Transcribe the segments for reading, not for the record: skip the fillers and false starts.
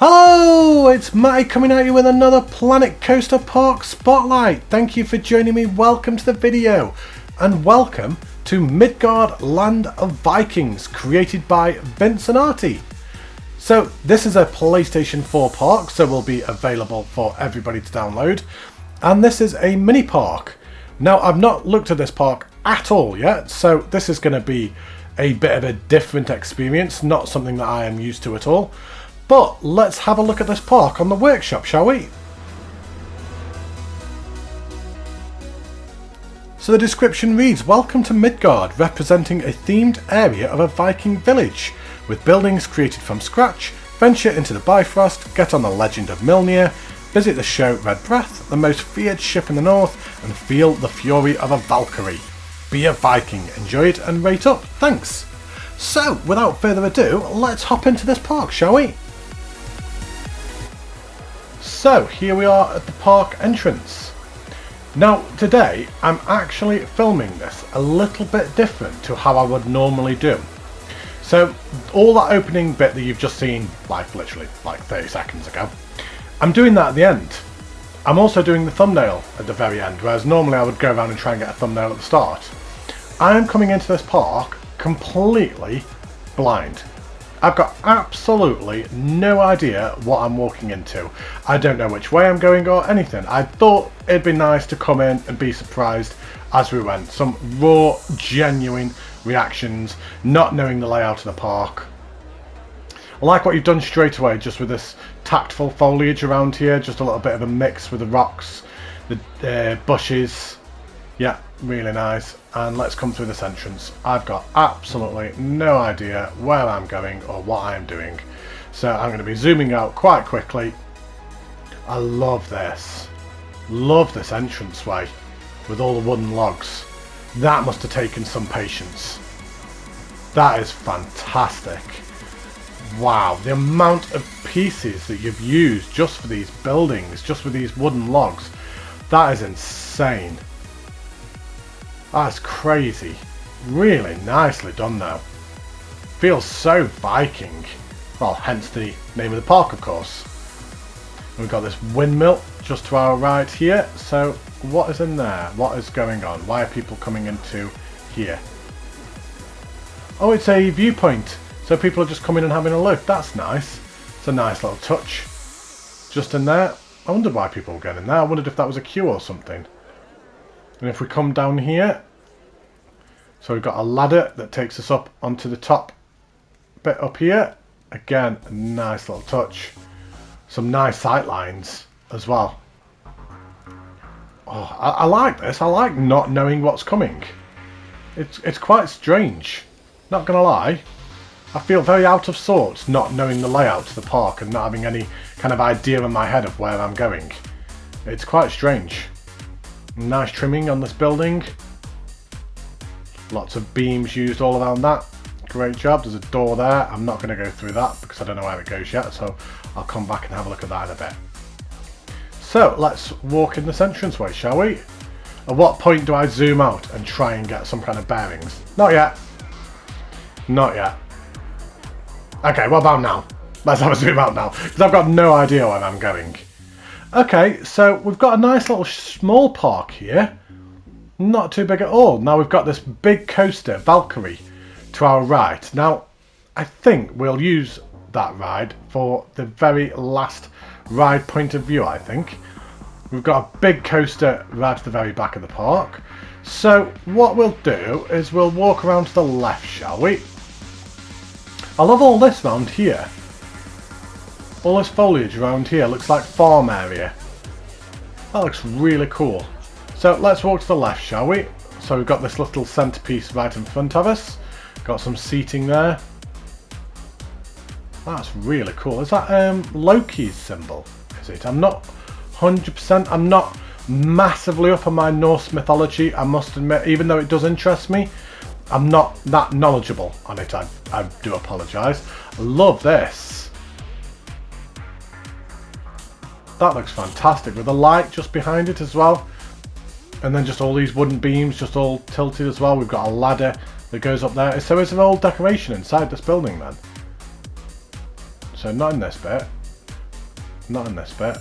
Hello, it's Matty coming at you with another Planet Coaster Park Spotlight. Thank you for joining me, welcome to the video, and welcome to Midgard, Land of Vikings, created by Vince and Artie. So this is a PlayStation 4 park, so will be available for everybody to download, and this is a mini park. Now I've not looked at this park at all yet, so this is going to be a bit of a different experience, not something that I am used to at all. But let's have a look at this park on the workshop, shall we? So the description reads, welcome to Midgard, representing a themed area of a Viking village. With buildings created from scratch, venture into the Bifrost, get on the Legend of Mjolnir, visit the show Red Breath, the most feared ship in the north, and feel the fury of a Valkyrie. Be a Viking, enjoy it and rate up, thanks. So without further ado, let's hop into this park, shall we? So here we are at the park entrance. Now today I'm actually filming this a little bit different to how I would normally do. So all that opening bit that you've just seen, like literally like 30 seconds ago, I'm doing that at the end. I'm also doing the thumbnail at the very end, whereas normally I would go around and try and get a thumbnail at the start. I'm coming into this park completely blind. I've got absolutely no idea what I'm walking into. I don't know which way I'm going or anything. I thought it'd be nice to come in and be surprised as we went. Some raw, genuine reactions, not knowing the layout of the park. I like what you've done straight away, just with this tactful foliage around here, just a little bit of a mix with the rocks, the bushes. Yeah, really nice. And let's come through this entrance. I've got absolutely no idea where I'm going or what I'm doing, so I'm going to be zooming out quite quickly. I love this entranceway with all the wooden logs. That must have taken some patience. That is fantastic. Wow, the amount of pieces that you've used just for these buildings, just for these wooden logs, that is insane. That's crazy. Really nicely done though. Feels so Viking. Well, hence the name of the park, of course. We've got this windmill just to our right here. So what is in there? What is going on? Why are people coming into here? Oh, it's a viewpoint. So people are just coming and having a look. That's nice. It's a nice little touch. Just in there. I wondered why people were getting in there. I wondered if that was a queue or something. And if we come down here, so we've got a ladder that takes us up onto the top bit up here. Again, a nice little touch. Some nice sight lines as well. Oh, I like this. I like not knowing what's coming. It's quite strange. Not gonna lie. I feel very out of sorts not knowing the layout of the park and not having any kind of idea in my head of where I'm going. It's quite strange. Nice trimming on this building. Lots of beams used all around that. Great job. There's a door there. I'm not going to go through that because I don't know where it goes yet, so I'll come back and have a look at that in a bit. So let's walk in this entranceway, shall we? At what point do I zoom out and try and get some kind of bearings? Not yet. Not yet. Okay, what about now? Let's have a zoom out now because I've got no idea where I'm going. Okay, so we've got a nice little small park here. Not too big at all. Now we've got this big coaster, Valkyrie, to our right. Now, I think we'll use that ride for the very last ride point of view, I think. We've got a big coaster right at the very back of the park. So what we'll do is we'll walk around to the left, shall we? I love all this round here. All this foliage around here looks like farm area. That looks really cool. So let's walk to the left, shall we? So we've got this little centerpiece right in front of us. Got some seating there. That's really cool. Is that Loki's symbol? Is it? I'm not 100%. I'm not massively up on my Norse mythology, I must admit, even though it does interest me. I'm not that knowledgeable on it. I do apologise. I love this. That looks fantastic with the light just behind it as well. And then just all these wooden beams just all tilted as well. We've got a ladder that goes up there. So is there all decoration inside this building then? So not in this bit. not in this bit.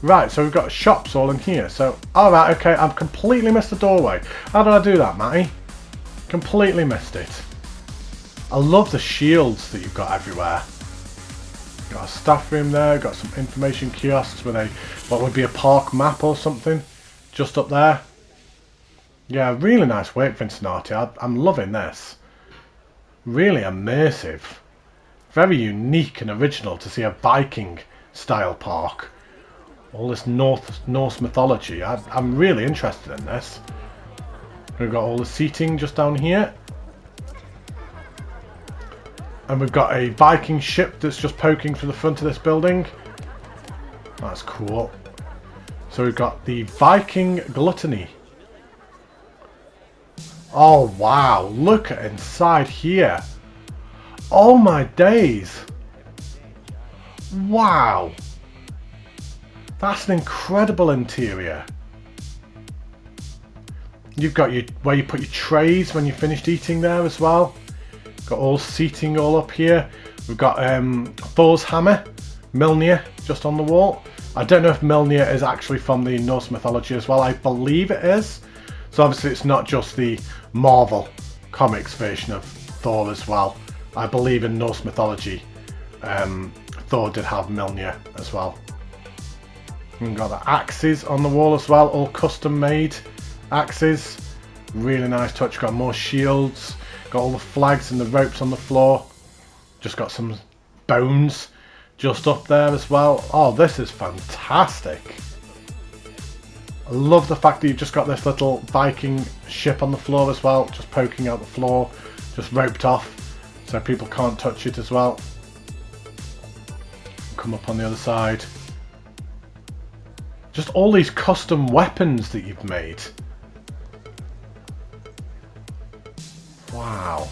Right, so we've got shops all in here. So, alright, okay, I've completely missed the doorway. How did I do that, Matty? Completely missed it. I love the shields that you've got everywhere. Got a staff room there, got some information kiosks with a, what would be a park map or something, just up there. Yeah, really nice work, Vincent. I'm loving this. Really immersive. Very unique and original to see a Viking style park. All this Norse mythology. I'm really interested in this. We've got all the seating just down here. And we've got a Viking ship that's just poking through the front of this building. That's cool. So we've got the Viking Gluttony. Oh wow, look at inside here. Oh my days. Wow. That's an incredible interior. You've got your where you put your trays when you're finished eating there as well. Got all seating all up here. We've got Thor's hammer, Mjolnir, just on the wall. I don't know if Mjolnir is actually from the Norse mythology as well. I believe it is. So obviously it's not just the Marvel comics version of Thor as well. I believe in Norse mythology, Thor did have Mjolnir as well. We've got the axes on the wall as well, all custom made axes. Really nice touch. Got more shields. Got all the flags and the ropes on the floor. Just got some bones just up there as well. Oh, this is fantastic. I love the fact that you've just got this little Viking ship on the floor as well, just poking out the floor, just roped off so people can't touch it as well. Come up on the other side. Just all these custom weapons that you've made. Wow.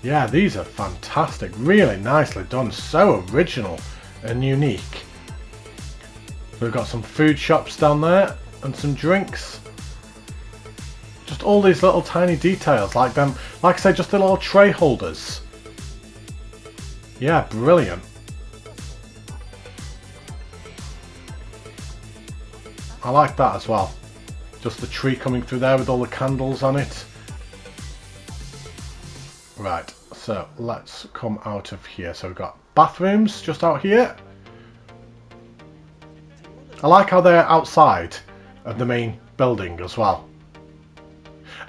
Yeah, these are fantastic. Really nicely done. So original and unique. We've got some food shops down there and some drinks. Just all these little tiny details like them. Like I say, just the little tray holders. Yeah, brilliant. I like that as well. Just the tree coming through there with all the candles on it. Right, so let's come out of here. So we've got bathrooms just out here. I like how they're outside of the main building as well.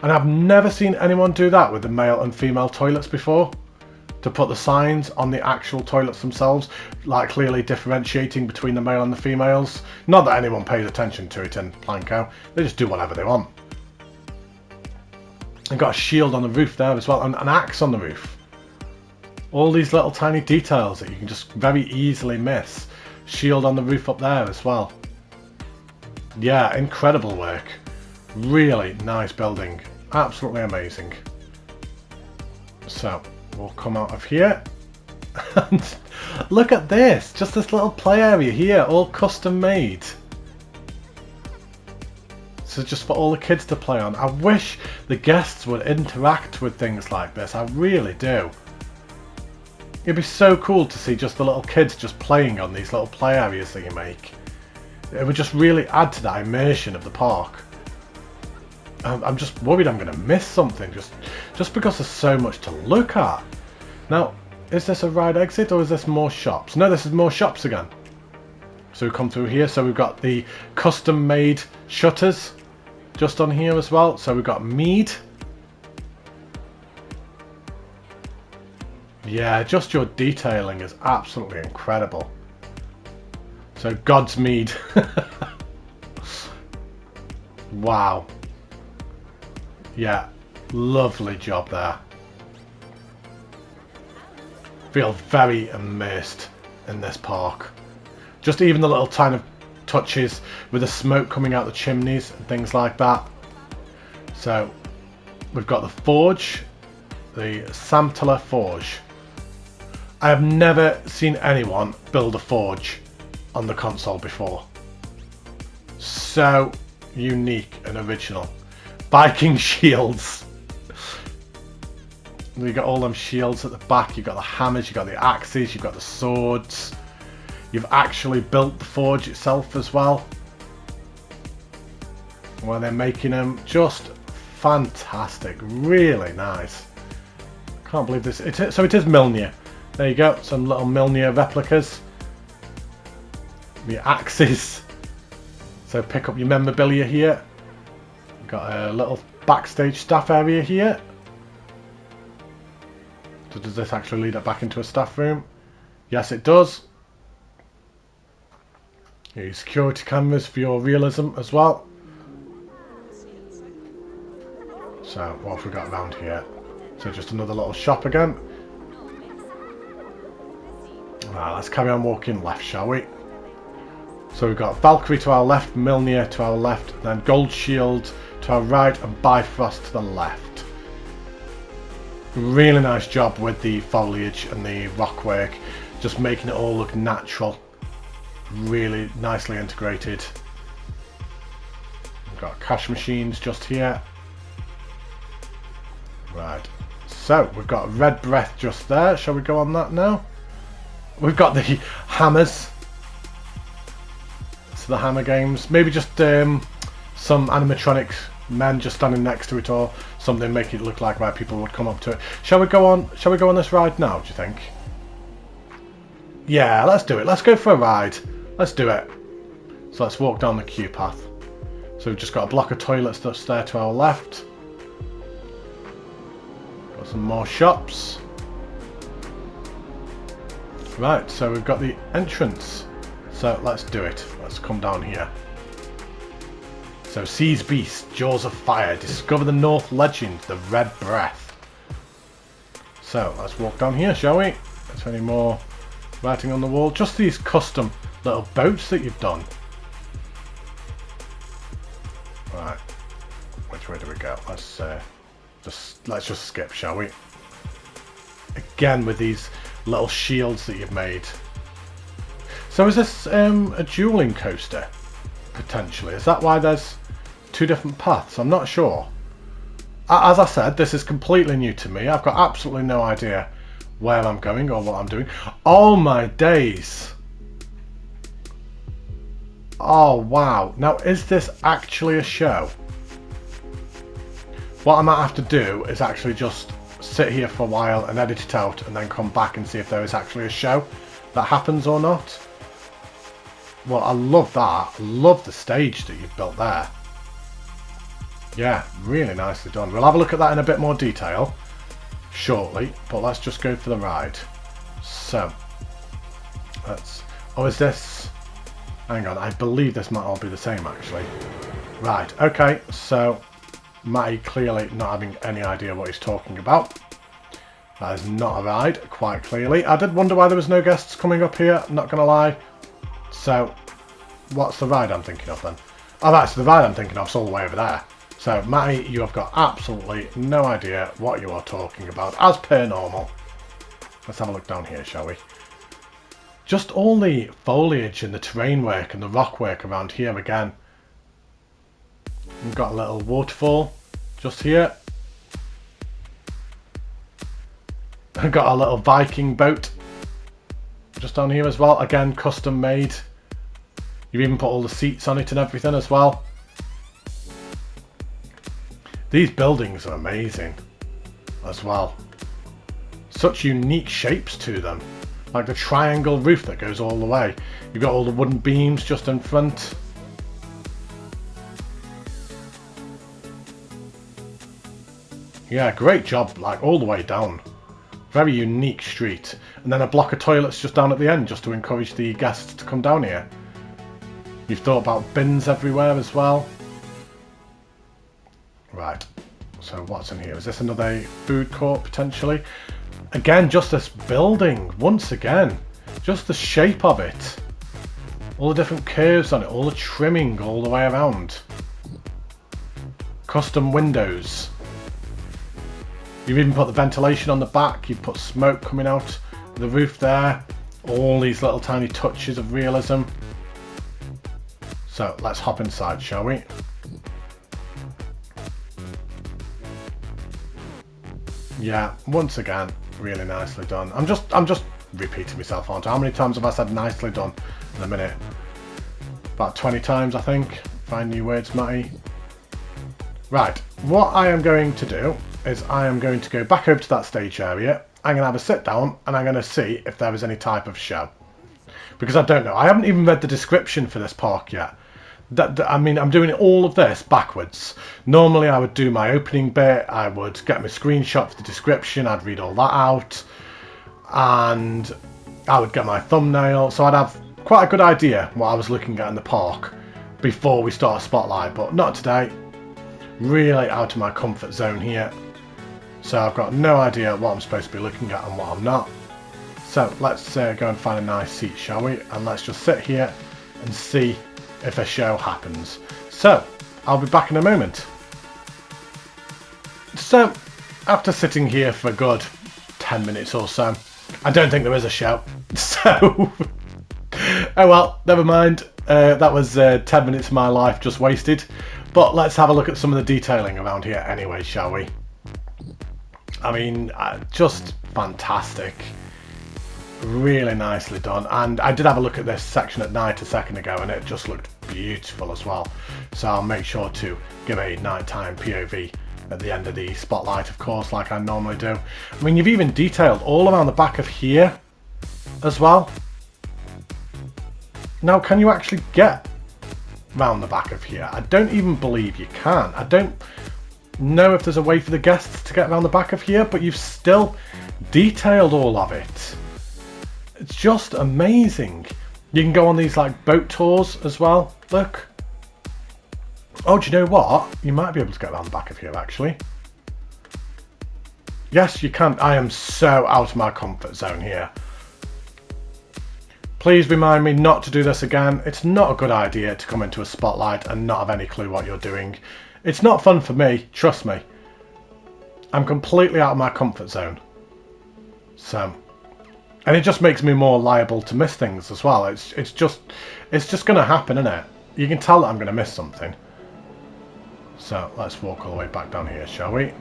And I've never seen anyone do that with the male and female toilets before. To put the signs on the actual toilets themselves, like clearly differentiating between the male and the females. Not that anyone pays attention to it in Planko, they just do whatever they want. I've got a shield on the roof there as well, and an axe on the roof. All these little tiny details that you can just very easily miss. Shield on the roof up there as well. Yeah, incredible work. Really nice building. Absolutely amazing. So, we'll come out of here. And look at this. Just this little play area here, all custom made. So just for all the kids to play on. I wish the guests would interact with things like this. I really do. It'd be so cool to see just the little kids just playing on these little play areas that you make. It would just really add to that immersion of the park. I'm just worried I'm going to miss something just because there's so much to look at. Now, is this a ride exit or is this more shops? No, this is more shops again. So we come through here. So we've got the custom made shutters just on here as well. So we've got mead. Yeah, just your detailing is absolutely incredible. So God's mead. Wow. Yeah, lovely job there. Feel very immersed in this park. Just even the little tiny touches with the smoke coming out the chimneys and things like that. So we've got the forge, the Samtala Forge. I have never seen anyone build a forge on the console before. So unique and original. Viking shields. You got all them shields at the back, you've got the hammers, you've got the axes, you've got the swords. You've actually built the forge itself as well. Where they're making them, just fantastic, really nice. Can't believe this. So it is Mjolnir. There you go, some little Mjolnir replicas. The axes. So pick up your memorabilia here. Got a little backstage staff area here. So does this actually lead it back into a staff room? Yes, it does. Your security cameras for your realism as well. So what have we got around here? So just another little shop again. Right, let's carry on walking left, shall we? So we've got Valkyrie to our left, Mjolnir to our left, then Gold Shield to our right, and Bifrost to the left. Really nice job with the foliage and the rock work, just making it all look natural. Really nicely integrated. We've got cash machines just here. Right, so we've got Red Breath just there. Shall we go on that now? We've got the hammers. So the hammer games. Maybe just some animatronic men just standing next to it or something, make it look like where people would come up to it. Shall we go on this ride now, do you think? Yeah, let's do it. Let's go for a ride. Let's do it. So let's walk down the queue path. So we've just got a block of toilets that's there to our left. Got some more shops. Right, so we've got the entrance. So let's do it. Let's come down here. So Sea's Beast, Jaws of Fire, discover the North legend, the Red Breath. So let's walk down here, shall we? Is there any more writing on the wall? Just these custom little boats that you've done. Right, which way do we go? Let's just skip, shall we? Again with these little shields that you've made. So is this a dueling coaster? Potentially. Is that why there's two different paths? I'm not sure. As I said, this is completely new to me. I've got absolutely no idea where I'm going or what I'm doing. Oh my days. Oh wow. Now is this actually a show? What I might have to do is actually just sit here for a while and edit it out and then come back and see if there is actually a show that happens or not. Well, I love that. I love the stage that you've built there. Yeah, really nicely done. We'll have a look at that in a bit more detail shortly, but let's just go for the ride. So, let's... Oh, is this... Hang on, I believe this might all be the same, actually. Right, okay, so Matty clearly not having any idea what he's talking about. That is not a ride, quite clearly. I did wonder why there was no guests coming up here, not going to lie. So, what's the ride I'm thinking of then? Oh, that's the ride I'm thinking of, it's all the way over there. So, Matty, you have got absolutely no idea what you are talking about, as per normal. Let's have a look down here, shall we? Just all the foliage and the terrain work and the rock work around here again. We've got a little waterfall just here. I've got a little Viking boat just down here as well. Again, custom made. You've even put all the seats on it and everything as well. These buildings are amazing as well. Such unique shapes to them. Like the triangle roof that goes all the way. You've got all the wooden beams just in front. Yeah, great job, like all the way down. Very unique street. And then a block of toilets just down at the end, just to encourage the guests to come down here. You've thought about bins everywhere as well. Right, so what's in here? Is this another food court potentially? Again, just this building, once again. Just the shape of it. All the different curves on it, all the trimming all the way around. Custom windows. You've even put the ventilation on the back, you've put smoke coming out the roof there. All these little tiny touches of realism. So let's hop inside, shall we? Yeah, once again, really nicely done. I'm just repeating myself, aren't I? How many times have I said nicely done in a minute? About 20 times, I think. Find new words, Matty. Right, what I am going to do is I am going to go back over to that stage area. I'm going to have a sit down and I'm going to see if there is any type of show. Because I don't know. I haven't even read the description for this park yet. I mean, I'm doing all of this backwards. Normally I would do my opening bit, I would get my screenshot for the description, I'd read all that out, and I would get my thumbnail, so I'd have quite a good idea what I was looking at in the park before we start a spotlight, but not today. Really out of my comfort zone here, so I've got no idea what I'm supposed to be looking at and what I'm not. So let's go and find a nice seat, shall we, and let's just sit here and see if a show happens. So I'll be back in a moment. So after sitting here for a good 10 minutes or so, I don't think there is a show. So oh well, never mind. That was 10 minutes of my life just wasted. But let's have a look at some of the detailing around here anyway, shall we? I mean, just fantastic. Really nicely done, and I did have a look at this section at night a second ago and it just looked beautiful as well, so I'll make sure to give a nighttime POV at the end of the spotlight, of course, like I normally do. I mean, you've even detailed all around the back of here as well. Now, can you actually get round the back of here? I don't even believe you can. I don't know if there's a way for the guests to get around the back of here, but you've still detailed all of it. It's just amazing. You can go on these like boat tours as well. Look. Oh, do you know what? You might be able to get around the back of here actually. Yes, you can. I am so out of my comfort zone here. Please remind me not to do this again. It's not a good idea to come into a spotlight and not have any clue what you're doing. It's not fun for me, trust me. I'm completely out of my comfort zone. So, and it just makes me more liable to miss things as well. It's just going to happen, isn't it? You can tell that I'm going to miss something. So let's walk all the way back down here, shall we?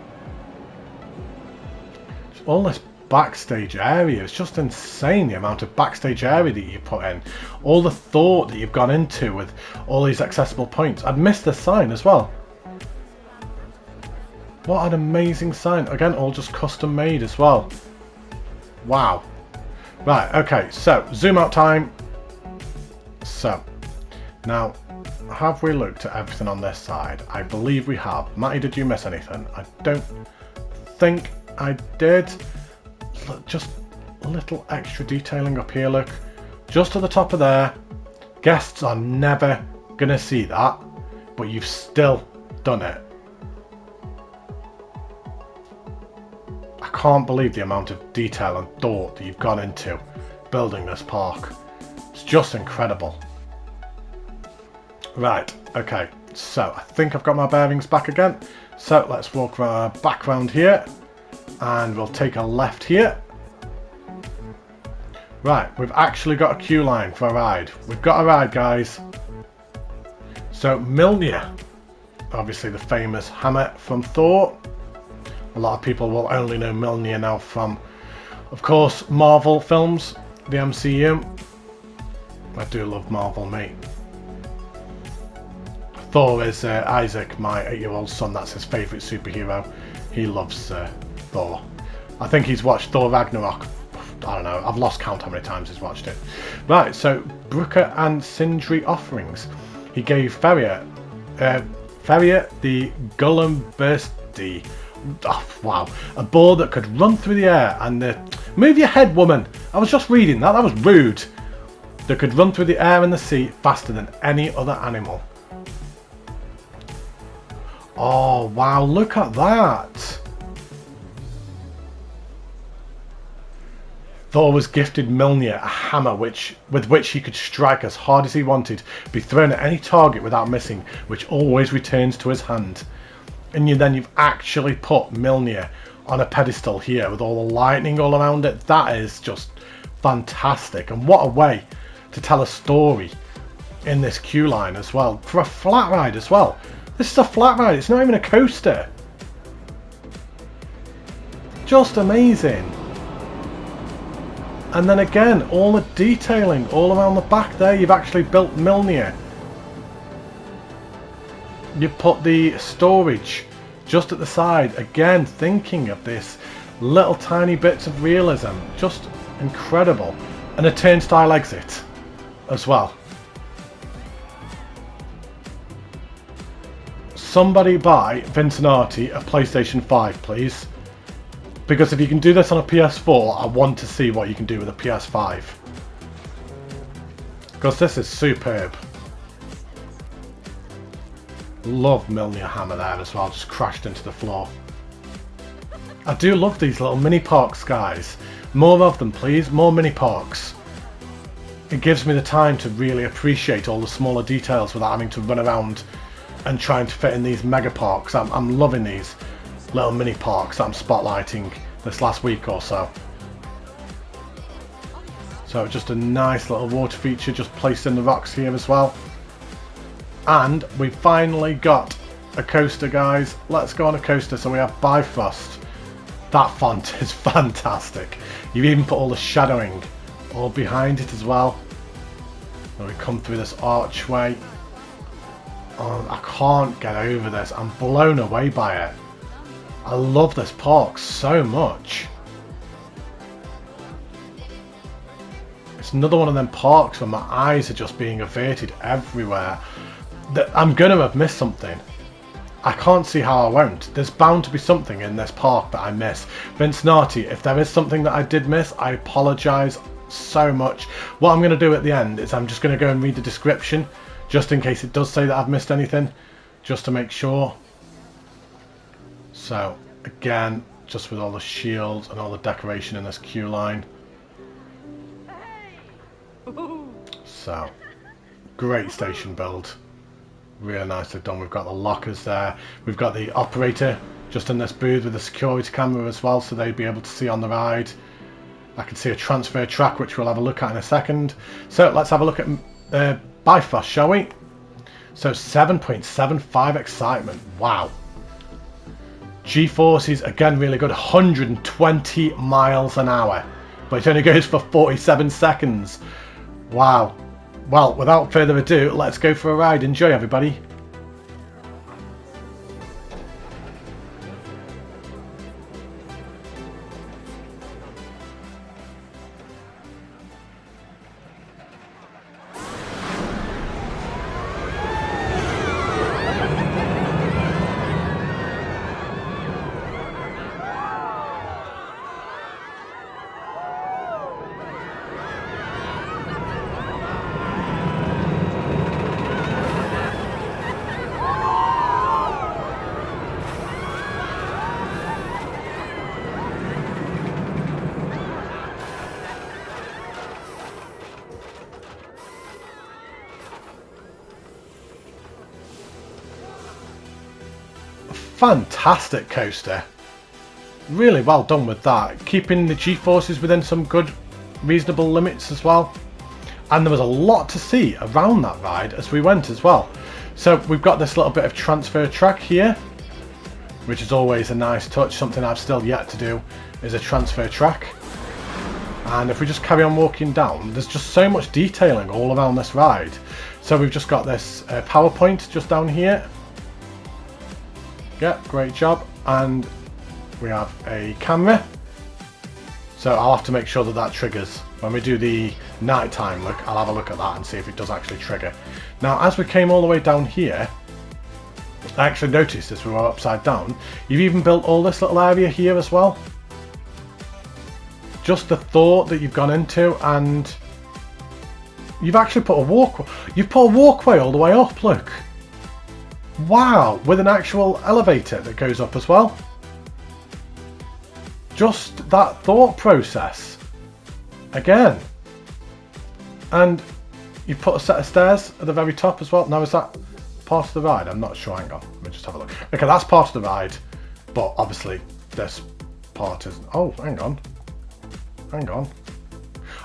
All this backstage area, it's just insane the amount of backstage area that you put in. All the thought that you've gone into with all these accessible points. I'd missed the sign as well. What an amazing sign. Again, all just custom made as well. Wow. Right, okay, so zoom out time. So, now, have we looked at everything on this side? I believe we have. Matty, did you miss anything? I don't think I did. Look, just a little extra detailing up here, look. Just to the top of there. Guests are never going to see that, but you've still done it. I can't believe the amount of detail and thought that you've gone into building this park. It's just incredible. Right, okay, so I think I've got my bearings back again. So let's walk back around here and we'll take a left here. Right, we've actually got a queue line for a ride. We've got a ride, guys. So Mjolnir, obviously the famous hammer from Thor. A lot of people will only know Mjolnir now from, of course, Marvel films, the MCU. I do love Marvel, mate. Thor is Isaac, my 8-year-old son. That's his favourite superhero. He loves Thor. I think he's watched Thor Ragnarok. I don't know. I've lost count how many times he's watched it. Right, so Brooker and Sindri offerings. He gave Ferrier the Gullumbursti. Oh, wow, a ball that could run through the air and move your head, woman. I was just reading that. That was rude. That could run through the air and the sea faster than any other animal. Oh wow, look at that. Thor was gifted Mjolnir, a hammer with which he could strike as hard as he wanted, be thrown at any target without missing, which always returns to his hand. And then you've actually put Mjolnir on a pedestal here with all the lightning all around it. That is just fantastic. And what a way to tell a story in this queue line as well. For a flat ride as well. This is a flat ride. It's not even a coaster. Just amazing. And then again, all the detailing all around the back there. You've actually built Milnir. You put the storage just at the side. Again, thinking of this little tiny bits of realism. Just incredible. And a turnstile exit as well. Somebody buy Vincent a PlayStation 5, please. Because if you can do this on a PS4, I want to see what you can do with a PS5. Because this is superb. Love Milnir hammer there as well, just crashed into the floor. I do love these little mini parks, guys. More of them, please. More mini parks. It gives me the time to really appreciate all the smaller details without having to run around and trying to fit in these mega parks. I'm loving these little mini parks that I'm spotlighting this last week or so. So just a nice little water feature just placed in the rocks here as well. And we finally got a coaster, guys. Let's go on a coaster. So we have Bifrost. That font is fantastic. You've even put all the shadowing all behind it as well. And we come through this archway. Oh, I can't get over this. I'm blown away by it. I love this park so much. It's another one of them parks where my eyes are just being averted everywhere. I'm going to have missed something. I can't see how I won't. There's bound to be something in this park that I miss. Vincent, if there is something that I did miss, I apologise so much. What I'm going to do at the end is I'm just going to go and read the description, just in case it does say that I've missed anything, just to make sure. So, again, just with all the shields and all the decoration in this queue line. So, great station build. Really nicely done. We've got the lockers there. We've got the operator just in this booth with a security camera as well, so they'd be able to see on the ride. I can see a transfer track, which we'll have a look at in a second. So, let's have a look at Bifrost, shall we? So 7.75 excitement. Wow. G-forces, again, really good. 120 miles an hour. But it only goes for 47 seconds. Wow. Well, without further ado, let's go for a ride. Enjoy, everybody. Fantastic coaster. Really well done with that. Keeping the G-forces within some good, reasonable limits as well. And there was a lot to see around that ride as we went as well. So we've got this little bit of transfer track here, which is always a nice touch. Something I've still yet to do is a transfer track. And if we just carry on walking down, there's just so much detailing all around this ride. So we've just got this PowerPoint just down here. Yeah, great job. And we have a camera. So I'll have to make sure that that triggers. When we do the nighttime look, I'll have a look at that and see if it does actually trigger. Now, as we came all the way down here, I actually noticed as we were upside down, you've even built all this little area here as well. Just the thought that you've gone into, and you've actually put a walkway. You've put a walkway all the way up, look. Wow, with an actual elevator that goes up as well. Just that thought process. Again. And you put a set of stairs at the very top as well. Now, is that part of the ride? I'm not sure. Hang on. Let me just have a look. Okay, that's part of the ride. But obviously, this part is... Oh, hang on. Hang on.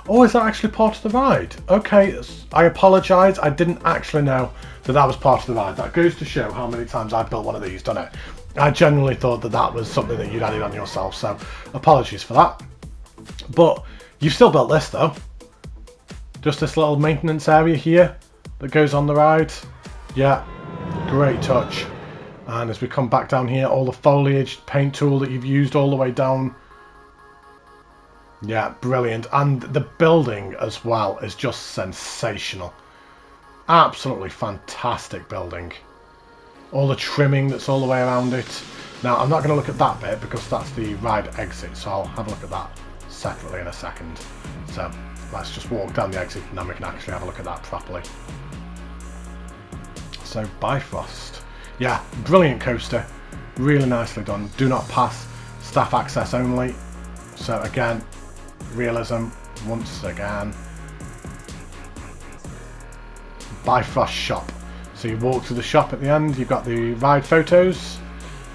Oh, is that actually part of the ride? Okay, I apologise. I didn't actually know that that was part of the ride. That goes to show how many times I've built one of these, doesn't it? I genuinely thought that that was something that you'd added on yourself, so apologies for that. But you've still built this though. Just this little maintenance area here that goes on the ride. Yeah, great touch. And as we come back down here, all the foliage, paint tool that you've used all the way down. Yeah, brilliant. And the building as well is just sensational. Absolutely fantastic building. All the trimming that's all the way around it. Now, I'm not going to look at that bit because that's the ride exit, so I'll have a look at that separately in a second. So let's just walk down the exit and then we can actually have a look at that properly. So Bifrost. Yeah, brilliant coaster. Really nicely done. Do not pass, staff access only. So again, realism once again. Bifrost shop. So you walk to the shop at the end, you've got the ride photos,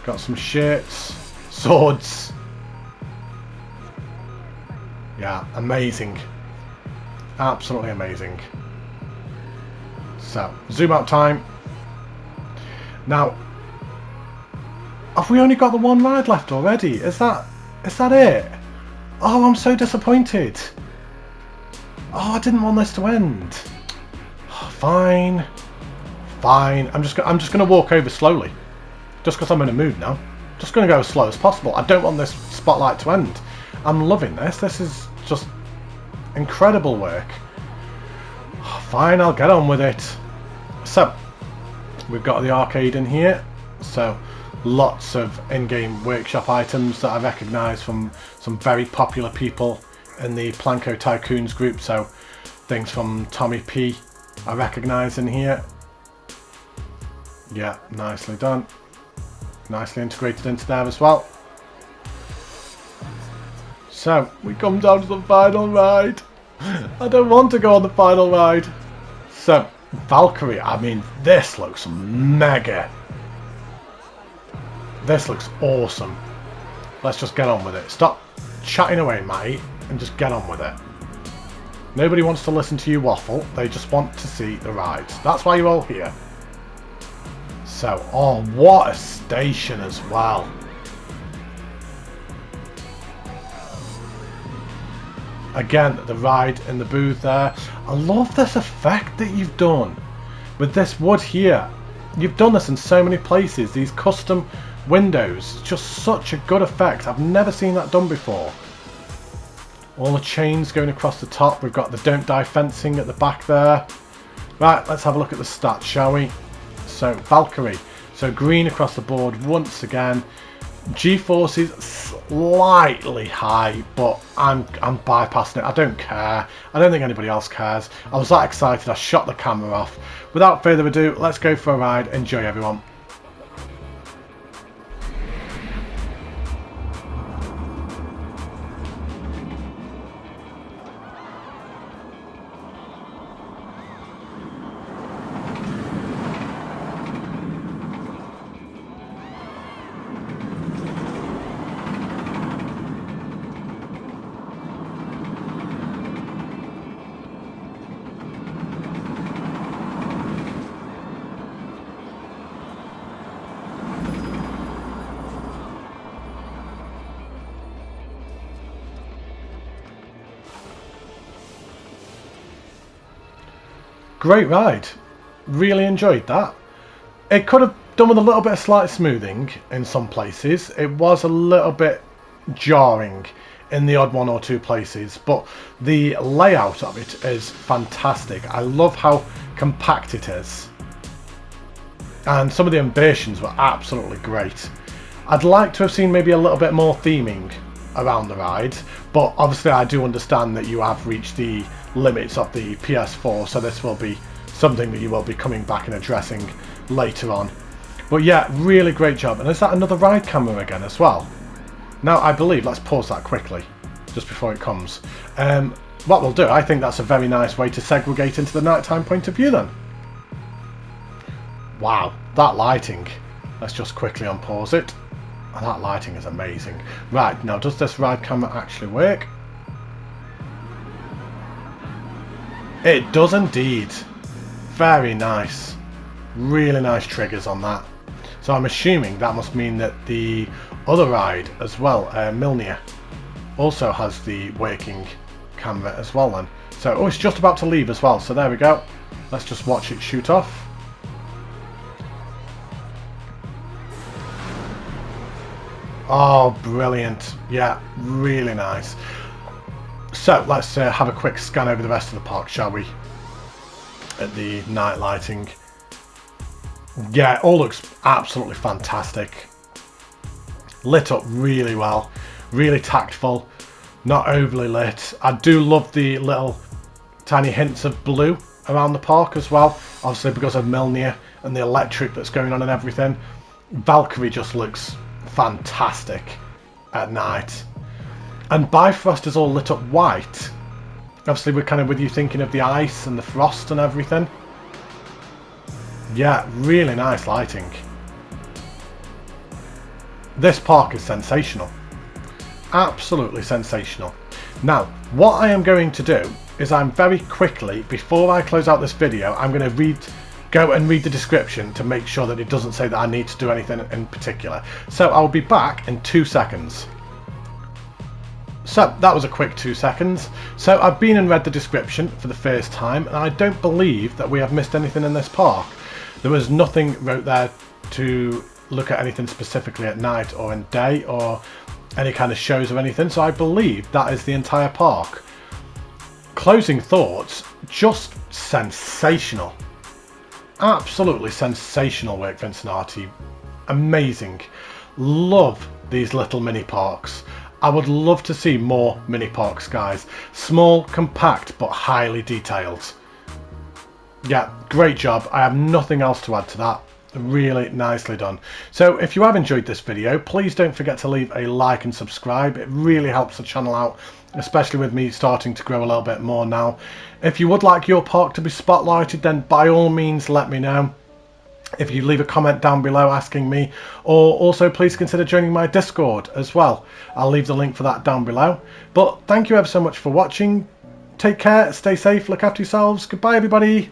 got some shirts, swords. Yeah, amazing. Absolutely amazing. So, zoom out time. Now, have we only got the one ride left already? Is that it? Oh, I'm so disappointed. Oh, I didn't want this to end. Oh, fine. Fine. I'm just gonna walk over slowly. Just because I'm in a mood now. Just gonna go as slow as possible. I don't want this spotlight to end. I'm loving this. This is just incredible work. Oh, fine, I'll get on with it. So, we've got the arcade in here. So, lots of in-game workshop items that I recognise from some very popular people in the Planko Tycoons group. So, things from Tommy P I recognise in here. Yeah, nicely done. Nicely integrated into there as well. So, we come down to the final ride. I don't want to go on the final ride. So, Valkyrie, I mean, this looks mega. This looks awesome. Let's just get on with it. Stop chatting away, Matty, and just get on with it. Nobody wants to listen to you waffle. They just want to see the rides. That's why you're all here. So, oh, what a station as well. Again, the ride in the booth there. I love this effect that you've done with this wood here. You've done this in so many places. These custom windows. Just such a good effect. I've never seen that done before. All the chains going across the top. We've got the don't die fencing at the back there. Right, let's have a look at the stats, shall we? So, Valkyrie. So, green across the board once again. G-force is slightly high, but I'm bypassing it. I don't care. I don't think anybody else cares. I was that excited I shot the camera off. Without further ado, let's go for a ride. Enjoy, everyone. Great ride. Really enjoyed that. It could have done with a little bit of slight smoothing in some places. It was a little bit jarring in the odd one or two places, but the layout of it is fantastic. I love how compact it is. And some of the ambitions were absolutely great. I'd like to have seen maybe a little bit more theming around the ride, but obviously I do understand that you have reached the limits of the PS4, so this will be something that you will be coming back and addressing later on. But yeah, really great job. And is that another ride camera again as well? Now I believe, let's pause that quickly just before it comes. What we'll do, I think that's a very nice way to segregate into the nighttime point of view then. Wow, that lighting. Let's just quickly unpause it. And that lighting is amazing. Right, now does this ride camera actually work? It does indeed. Very nice. Really nice triggers on that. So I'm assuming that must mean that the other ride as well, Milnir, also has the working camera as well then. So, oh, it's just about to leave as well. So there we go. Let's just watch it shoot off. Oh, brilliant. Yeah, really nice. So let's have a quick scan over the rest of the park, shall we? At the night lighting. Yeah, it all looks absolutely fantastic. Lit up really well. Really tactful. Not overly lit. I do love the little tiny hints of blue around the park as well. Obviously because of Milnir and the electric that's going on and everything. Valkyrie just looks fantastic at night. And Bifrost is all lit up white. Obviously we're kind of with you thinking of the ice and the frost and everything. Yeah, really nice lighting. This park is sensational. Absolutely sensational. Now, what I am going to do is I'm very quickly, before I close out this video, I'm going to go and read the description to make sure that it doesn't say that I need to do anything in particular. So I'll be back in 2 seconds. So that was a quick 2 seconds. So I've been and read the description for the first time, and I don't believe that we have missed anything in this park. There was nothing wrote there to look at anything specifically at night or in day or any kind of shows or anything, so I believe that is the entire park. Closing thoughts, just sensational. Absolutely sensational work, Vincent. Amazing. Love these little mini parks. I would love to see more mini parks, guys. Small, compact, but highly detailed. Yeah, great job. I have nothing else to add to that. Really nicely done. So if you have enjoyed this video, please don't forget to leave a like and subscribe. It really helps the channel out, especially with me starting to grow a little bit more now. If you would like your park to be spotlighted, then by all means let me know. If you leave a comment down below asking me, or also please consider joining my Discord as well. I'll leave the link for that down below. But thank you ever so much for watching. Take care, stay safe, look after yourselves. Goodbye everybody.